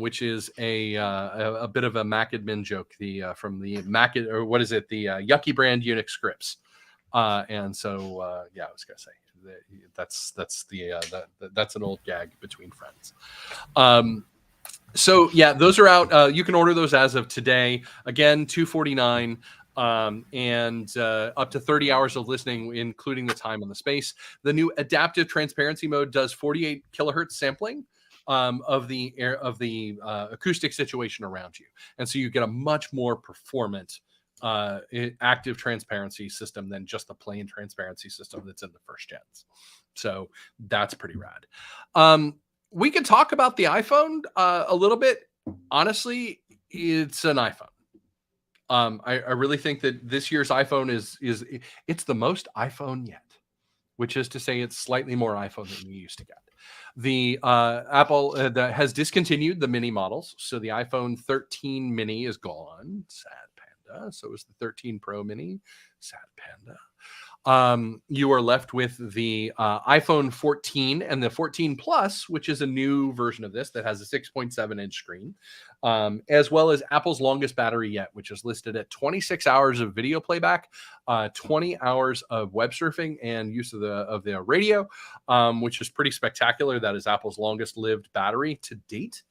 which is a bit of a Mac-admin joke. From the Mac, or what is it? The Yucky Brand Unix scripts. And so I was gonna say that's an old gag between friends. So yeah, those are out. You can order those as of today. Again, $249. And up to 30 hours of listening, including the time and the space. The new adaptive transparency mode does 48 kilohertz sampling of the acoustic situation around you, and so you get a much more performant active transparency system than just the plain transparency system that's in the first gens. So that's pretty rad. We can talk about the iPhone a little bit. Honestly, it's an iPhone. I really think that this year's iPhone it's the most iPhone yet, which is to say it's slightly more iPhone than you used to get. The Apple that has discontinued the mini models, so the iPhone 13 mini is gone. Sad panda. So is the 13 Pro mini. Sad panda. You are left with the iPhone 14 and the 14 Plus, which is a new version of this that has a 6.7-inch screen, as well as Apple's longest battery yet, which is listed at 26 hours of video playback, 20 hours of web surfing, and use of the radio, which is pretty spectacular. That is Apple's longest lived battery to date.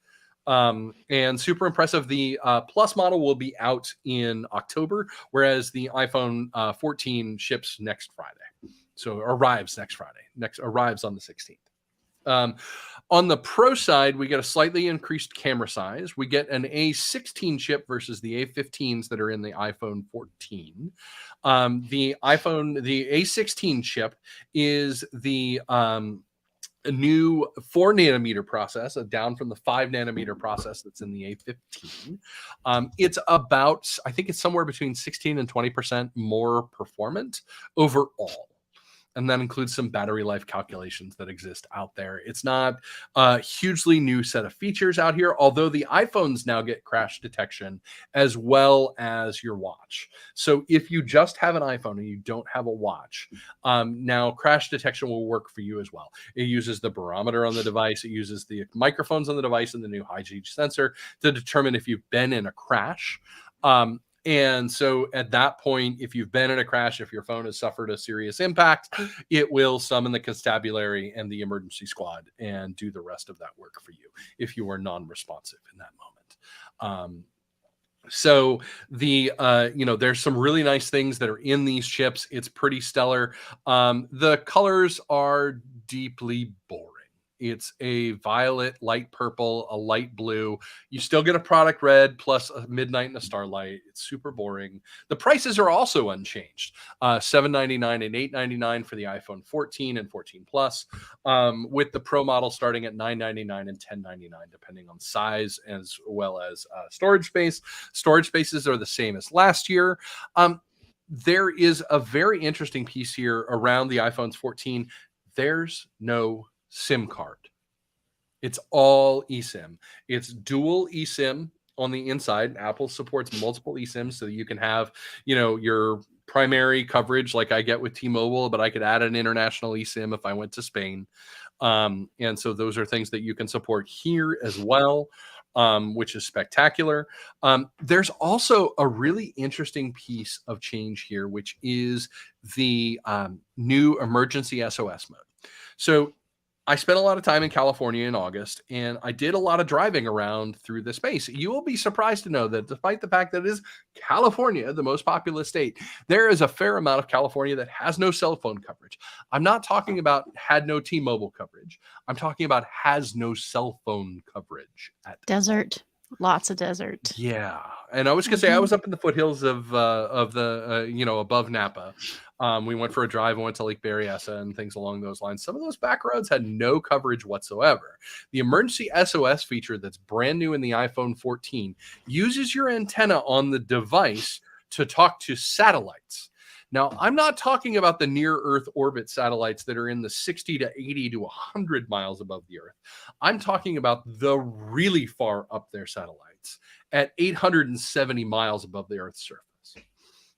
And super impressive. The Plus model will be out in October, whereas the iPhone 14 ships next Friday. So arrives next Friday. Arrives on the 16th. On the Pro side, we get a slightly increased camera size. We get an A16 chip versus the A15s that are in the iPhone 14. The A16 chip is the a new 4 nanometer process, down from the 5 nanometer process that's in the A15. It's about, I think it's somewhere between 16 and 20% more performant overall. And that includes some battery life calculations that exist out there. It's not a hugely new set of features out here, although the iPhones now get crash detection as well as your watch. So if you just have an iPhone and you don't have a watch, now crash detection will work for you as well. It uses the barometer on the device. It uses the microphones on the device and the new high-G sensor to determine if you've been in a crash. And so at that point, if you've been in a crash, if your phone has suffered a serious impact, it will summon the constabulary and the emergency squad and do the rest of that work for you if you are non-responsive in that moment. So there's some really nice things that are in these chips. It's pretty stellar. The colors are deeply boring. It's a violet, light purple, a light blue. You still get a product red plus a midnight and a starlight. It's super boring. The prices are also unchanged. $799 and $899 for the iPhone 14 and 14 Plus, with the Pro model starting at $999 and $1099, depending on size as well as storage space. Storage spaces are the same as last year. There is a very interesting piece here around the iPhones 14. There's no SIM card. It's all eSIM. It's dual eSIM on the inside. Apple supports multiple eSIMs so that you can have, your primary coverage like I get with T-Mobile, but I could add an international eSIM if I went to Spain. And so those are things that you can support here as well, which is spectacular. There's also a really interesting piece of change here, which is the new Emergency SOS Mode. So I spent a lot of time in California in August, and I did a lot of driving around through the space. You will be surprised to know that despite the fact that it is California, the most populous state, there is a fair amount of California that has no cell phone coverage. I'm not talking about had no T-Mobile coverage. I'm talking about has no cell phone coverage at Desert. Lots of desert. Yeah, and I was gonna say I was up in the foothills of the above Napa. We went for a drive and went to Lake Berryessa and things along those lines. Some of those back roads had no coverage whatsoever. The emergency SOS feature that's brand new in the iPhone 14 uses your antenna on the device to talk to satellites. Now, I'm not talking about the near Earth orbit satellites that are in the 60 to 80 to 100 miles above the Earth. I'm talking about the really far up there satellites at 870 miles above the Earth's surface.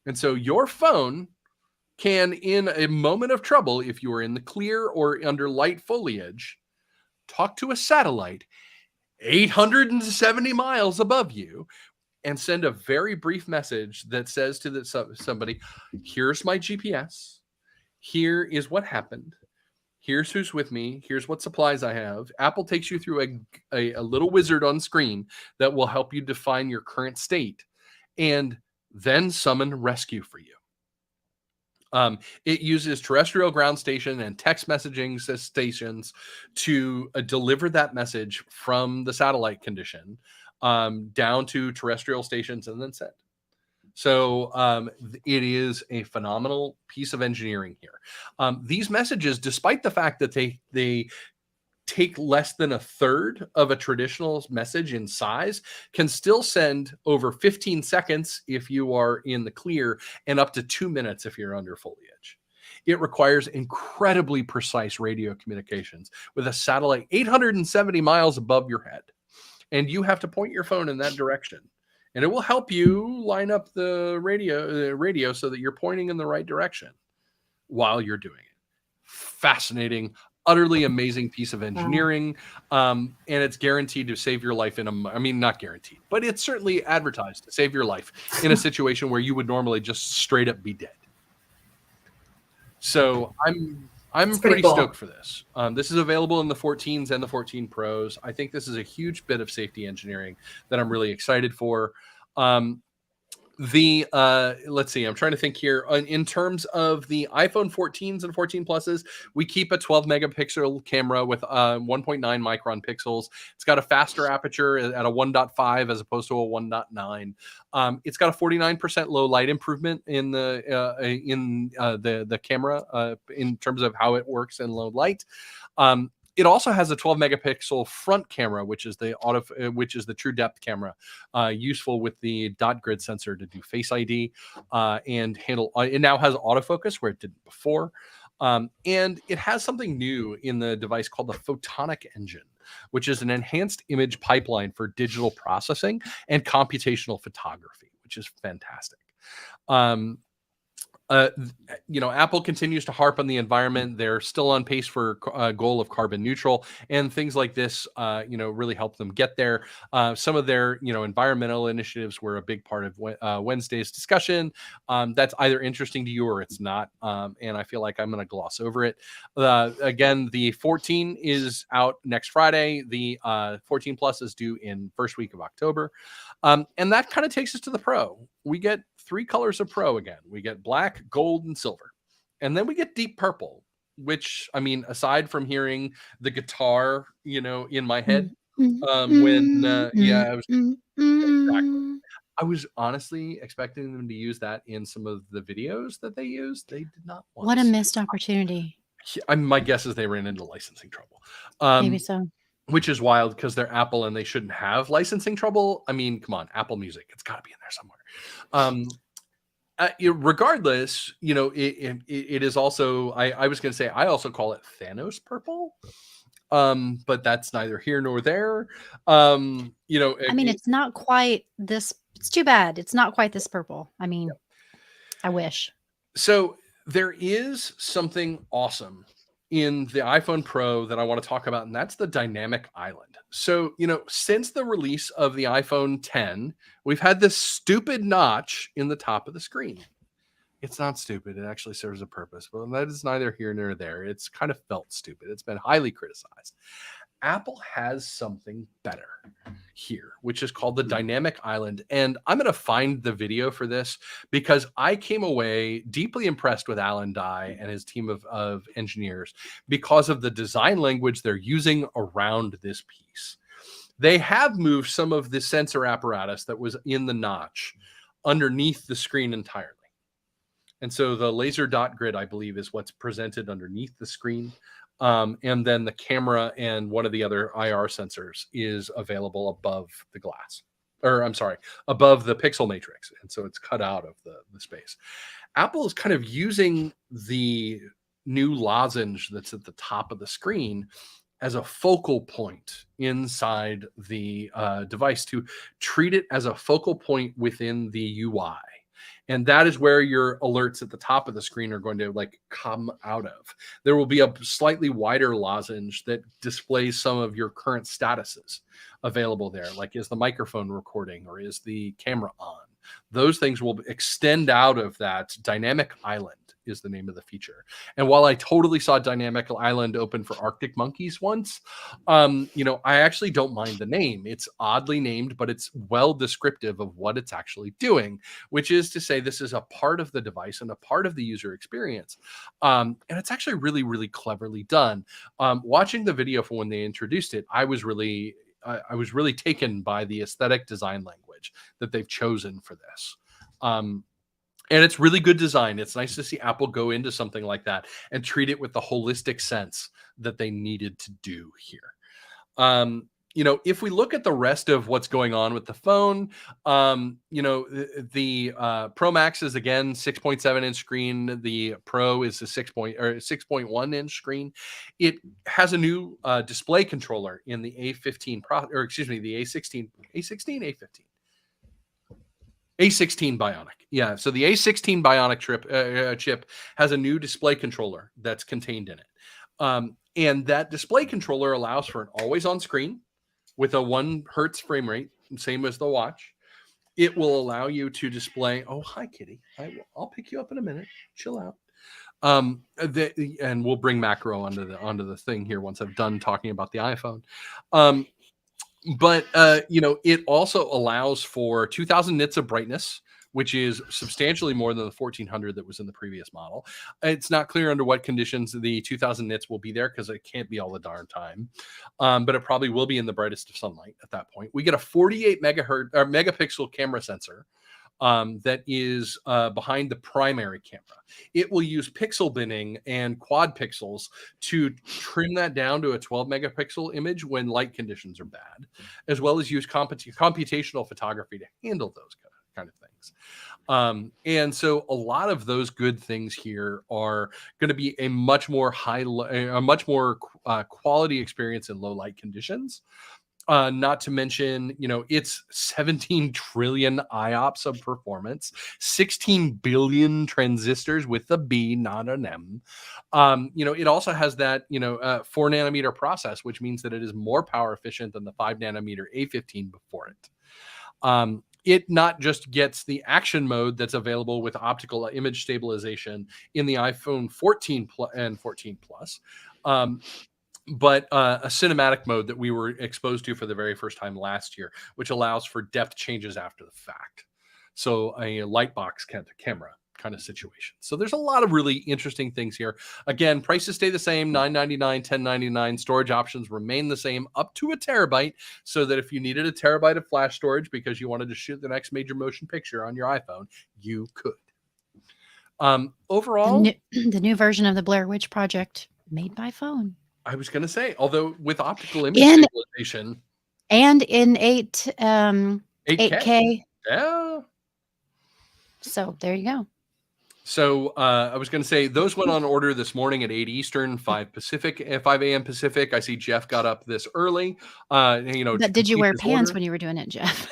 And so your phone can, in a moment of trouble, if you are in the clear or under light foliage, talk to a satellite 870 miles above you and send a very brief message that says to somebody, here's my GPS. Here is what happened. Here's who's with me. Here's what supplies I have. Apple takes you through a little wizard on screen that will help you define your current state and then summon rescue for you. It uses terrestrial ground station and text messaging stations to deliver that message from the satellite condition down to terrestrial stations and then send. So it is a phenomenal piece of engineering here. These messages, despite the fact that they take less than a third of a traditional message in size, can still send over 15 seconds if you are in the clear and up to 2 minutes if you're under foliage. It requires incredibly precise radio communications with a satellite 870 miles above your head. And you have to point your phone in that direction. And it will help you line up the radio so that you're pointing in the right direction while you're doing it. Fascinating, utterly amazing piece of engineering. And it's guaranteed to save your life not guaranteed, but it's certainly advertised to save your life in a situation where you would normally just straight up be dead. So I'm pretty cool. Stoked for this. This is available in the 14s and the 14 Pros. I think this is a huge bit of safety engineering that I'm really excited for. Let's see, I'm trying to think here. In terms of the iPhone 14s and 14 Pluses, we keep a 12 megapixel camera with 1.9 micron pixels. It's got a faster aperture at a 1.5 as opposed to a 1.9. It's got a 49% low light improvement in the camera in terms of how it works in low light. It also has a 12 megapixel front camera, which is the true depth camera, useful with the dot grid sensor to do Face ID and handle. It now has autofocus where it didn't before, and it has something new in the device called the photonic engine, which is an enhanced image pipeline for digital processing and computational photography, which is fantastic. Apple continues to harp on the environment. They're still on pace for a goal of carbon neutral, and things like this, really help them get there. Some of their, environmental initiatives were a big part of Wednesday's discussion. That's either interesting to you or it's not. And I feel like I'm going to gloss over it. Again, the 14 is out next Friday. The 14 Plus is due in first week of October. And that kind of takes us to the Pro. We get 3 colors of Pro again. We get black, gold, and silver. And then we get deep purple, which, aside from hearing the guitar, in my head, exactly. I was honestly expecting them to use that in some of the videos that they used. They did not want What a missed opportunity. My guess is they ran into licensing trouble. Maybe so. Which is wild because they're Apple and they shouldn't have licensing trouble. Come on, Apple Music. It's got to be in there somewhere. Regardless, it is also, I was going to say, I also call it Thanos purple. But that's neither here nor there. It's not quite this. It's too bad. It's not quite this purple. I wish. So there is something awesome in the iPhone Pro that I want to talk about, and that's the dynamic island. So, since the release of the iPhone 10, we've had this stupid notch in the top of the screen. It's not stupid. It actually serves a purpose, but that is neither here nor there. It's kind of felt stupid. It's been highly criticized. Apple has something better here, which is called the dynamic island. And I'm going to find the video for this because I came away deeply impressed with Alan Dye and his team of engineers because of the design language they're using around this piece. They have moved some of the sensor apparatus that was in the notch underneath the screen entirely. And so the laser dot grid, I believe, is what's presented underneath the screen. And then the camera and one of the other IR sensors is available above the glass. Or I'm sorry, above the pixel matrix. And so it's cut out of the space. Apple is kind of using the new lozenge that's at the top of the screen as a focal point inside the device to treat it as a focal point within the UI. And that is where your alerts at the top of the screen are going to like come out of. There will be a slightly wider lozenge that displays some of your current statuses available there. Like, is the microphone recording or is the camera on? Those things will extend out of that. Dynamic Island is the name of the feature. And while I totally saw Dynamic Island open for Arctic Monkeys once, I actually don't mind the name. It's oddly named, but it's well descriptive of what it's actually doing, which is to say this is a part of the device and a part of the user experience. And it's actually really, really cleverly done. Watching the video for when they introduced it, I was really taken by the aesthetic design language that they've chosen for this. And it's really good design. It's nice to see Apple go into something like that and treat it with the holistic sense that they needed to do here. If we look at the rest of what's going on with the phone, the Pro Max is again 6.7 inch screen. The Pro is a 6.1 inch screen. It has a new display controller in the A15 the A16 Bionic. Yeah, so the A16 Bionic chip has a new display controller that's contained in it. And that display controller allows for an always-on screen with a 1 hertz frame rate, same as the watch. It will allow you to display. Oh, hi, Kitty. I'll pick you up in a minute. Chill out. And we'll bring macro onto the thing here once I've done talking about the iPhone. But it also allows for 2000 nits of brightness, which is substantially more than the 1400 that was in the previous model. It's not clear under what conditions the 2000 nits will be there because it can't be all the darn time. But it probably will be in the brightest of sunlight at that point. We get a 48 megapixel camera sensor that is behind the primary camera. It will use pixel binning and quad pixels to trim that down to a 12 megapixel image when light conditions are bad, as well as use computational photography to handle those kind of things. And so a lot of those good things here are going to be a much more quality experience in low light conditions. Not to mention, it's 17 trillion IOPS of performance, 16 billion transistors with a B, not an M. It also has that, 4 nanometer process, which means that it is more power efficient than the 5 nanometer A15 before it. It not just gets the action mode that's available with optical image stabilization in the iPhone 14 and 14 Plus, but a cinematic mode that we were exposed to for the very first time last year, which allows for depth changes after the fact. So a lightbox camera kind of situation. So there's a lot of really interesting things here. Again, prices stay the same, $999, $1099. Storage options remain the same, up to a terabyte, so that if you needed a terabyte of flash storage because you wanted to shoot the next major motion picture on your iPhone, you could. Overall, the new version of the Blair Witch Project made by phone. I was going to say, although with optical image stabilization. And in 8K. Yeah. So there you go. So I was going to say, those went on order this morning at 8 Eastern, 5 a.m. Pacific. I see Jeff got up this early. Did you wear pants when you were doing it, Jeff?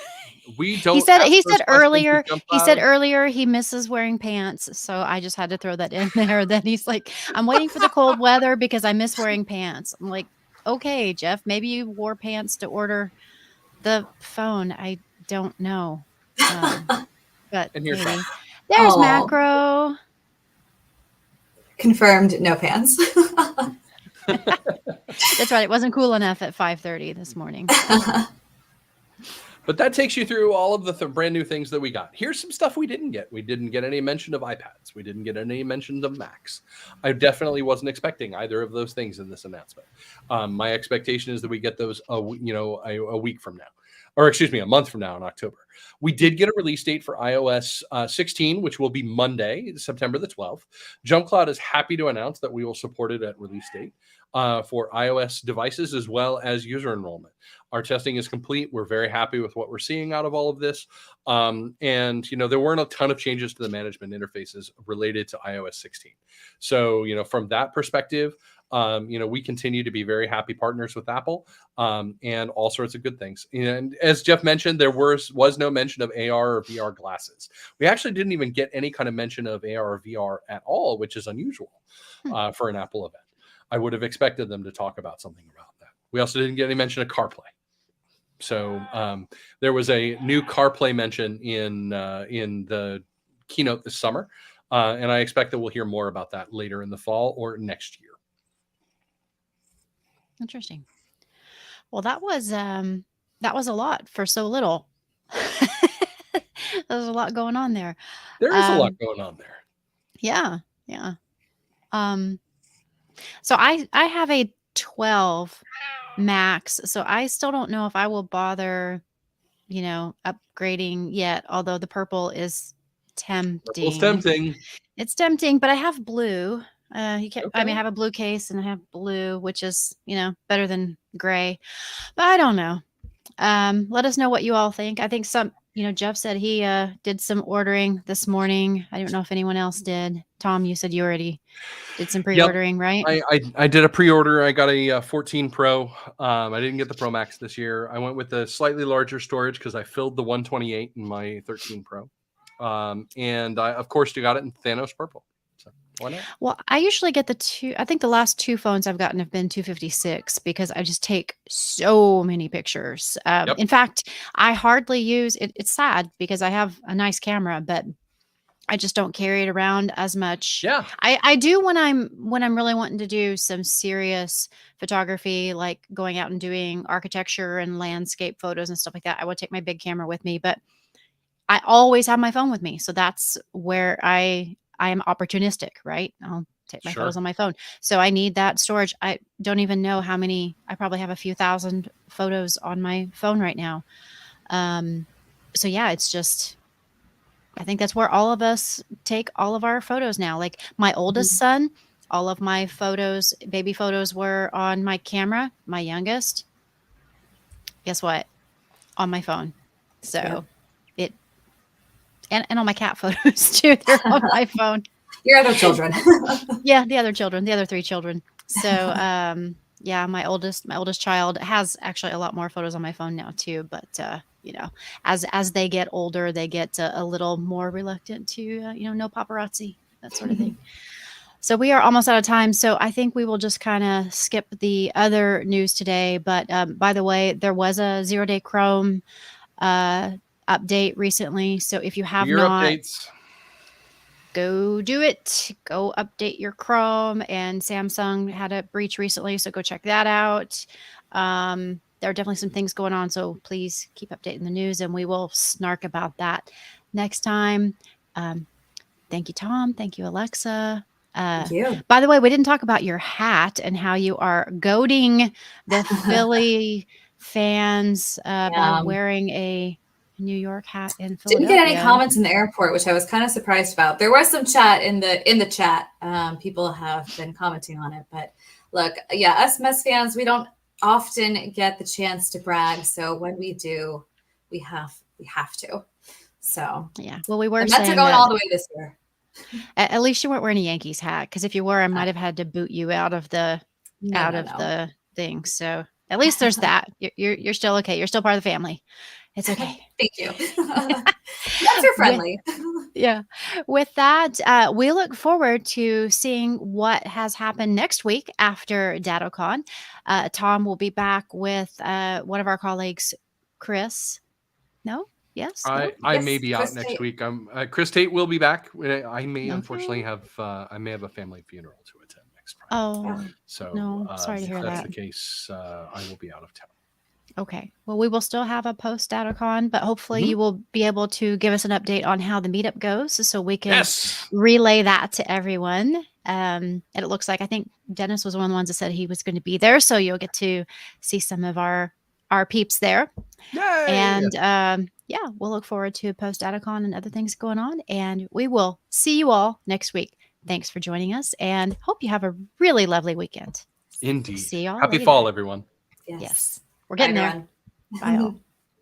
We don't. He said earlier he misses wearing pants, so I just had to throw that in there. Then he's like, I'm waiting for the cold weather because I miss wearing pants. I'm like, okay, Jeff, maybe you wore pants to order the phone. I don't know, but and here's maybe. There's Oh, macro. confirmed, no pants. That's right. It wasn't cool enough at 5:30 this morning. But that takes you through all of the brand new things that we got. Here's some stuff we didn't get. We didn't get any mention of iPads. We didn't get any mentions of Macs. I definitely wasn't expecting either of those things in this announcement. My expectation is that we get those, a week from now, or excuse me, a month from now in October. We did get a release date for iOS 16, which will be Monday, September the 12th. JumpCloud is happy to announce that we will support it at release date for iOS devices as well as user enrollment. Our testing is complete. We're very happy with what we're seeing out of all of this. And, there weren't a ton of changes to the management interfaces related to iOS 16. So, from that perspective, we continue to be very happy partners with Apple and all sorts of good things. And as Jeff mentioned, there was no mention of AR or VR glasses. We actually didn't even get any kind of mention of AR or VR at all, which is unusual for an Apple event. I would have expected them to talk about something about that. We also didn't get any mention of CarPlay. So there was a new CarPlay mention in the keynote this summer, and I expect that we'll hear more about that later in the fall or next year. Interesting. Well, that was a lot for so little. There's a lot going on there. There is a lot going on there. Yeah. So I have a 12 Max, so I still don't know if I will bother, upgrading yet. Although the purple is tempting. Purple's tempting. It's tempting, but I have blue. I Okay. have a blue case and I have blue, which is, better than gray. But I don't know. Let us know what you all think. I think Jeff said he did some ordering this morning. I don't know if anyone else did. Tom, you said you already did some pre-ordering, right? I did a pre-order. I got a 14 Pro. I didn't get the Pro Max this year. I went with the slightly larger storage because I filled the 128 in my 13 Pro. And I, of course, you got it in Thanos purple. So why not? Well, I usually get I think the last 2 phones I've gotten have been 256 because I just take so many pictures. Yep. In fact, I hardly use it. It's sad because I have a nice camera, but I just don't carry it around as much. Yeah. I do when I'm really wanting to do some serious photography, like going out and doing architecture and landscape photos and stuff like that. I would take my big camera with me, but I always have my phone with me. So that's where I am opportunistic, right? I'll take my photos on my phone. So I need that storage. I don't even know how many. I probably have a few thousand photos on my phone right now. So yeah, it's just, I think that's where all of us take all of our photos now. Like my oldest son, all of my photos, baby photos were on my camera. My youngest, guess what? On my phone. So and all my cat photos too. They're on my phone. Your other children. Yeah, the other 3 children. So yeah, my oldest child has actually a lot more photos on my phone now too. But as they get older, they get a little more reluctant to no paparazzi, that sort of thing. So we are almost out of time. So I think we will just kind of skip the other news today. But by the way, there was a 0-day Chrome update recently. So if you have updates, go do it. Go update your Chrome. And Samsung had a breach recently, so go check that out. There are definitely some things going on, so please keep updating the news, and we will snark about that next time. Thank you, Tom. Thank you, Alexa. Thank you. By the way, we didn't talk about your hat and how you are goading the Philly fans by wearing a New York hat in Philadelphia. Didn't get any comments in the airport, which I was kind of surprised about. There was some chat in the chat. People have been commenting on it, but look, yeah, us Mets fans, we don't often get the chance to brag. So when we do, we have to. So yeah, well, we were the Mets are going all the way this year. At least you weren't wearing a Yankees hat, because if you were, I might have had to boot you out of the the thing. So at least there's that. You're still okay. You're still part of the family. It's okay. Thank you. Mets are friendly. Yeah. With that, we look forward to seeing what has happened next week after DattoCon. Tom will be back with one of our colleagues, Chris. No? Yes. I Yes, may be out Chris next Tate. week. Chris Tate will be back. I may Okay. unfortunately have a family funeral to attend next Friday. Oh, So no. Sorry to if hear that's that. the case, I will be out of town. Okay. Well, we will still have a post Datacon, but hopefully Mhm. you will be able to give us an update on how the meetup goes so we can Yes. relay that to everyone. And it looks like I think Dennis was one of the ones that said he was going to be there. So you'll get to see some of our peeps there. Yay. And yeah, we'll look forward to post Datacon and other things going on. And we will see you all next week. Thanks for joining us and hope you have a really lovely weekend. Indeed. See y'all Happy later. fall, everyone. Yes. We're Bye, getting there. everyone. Bye all.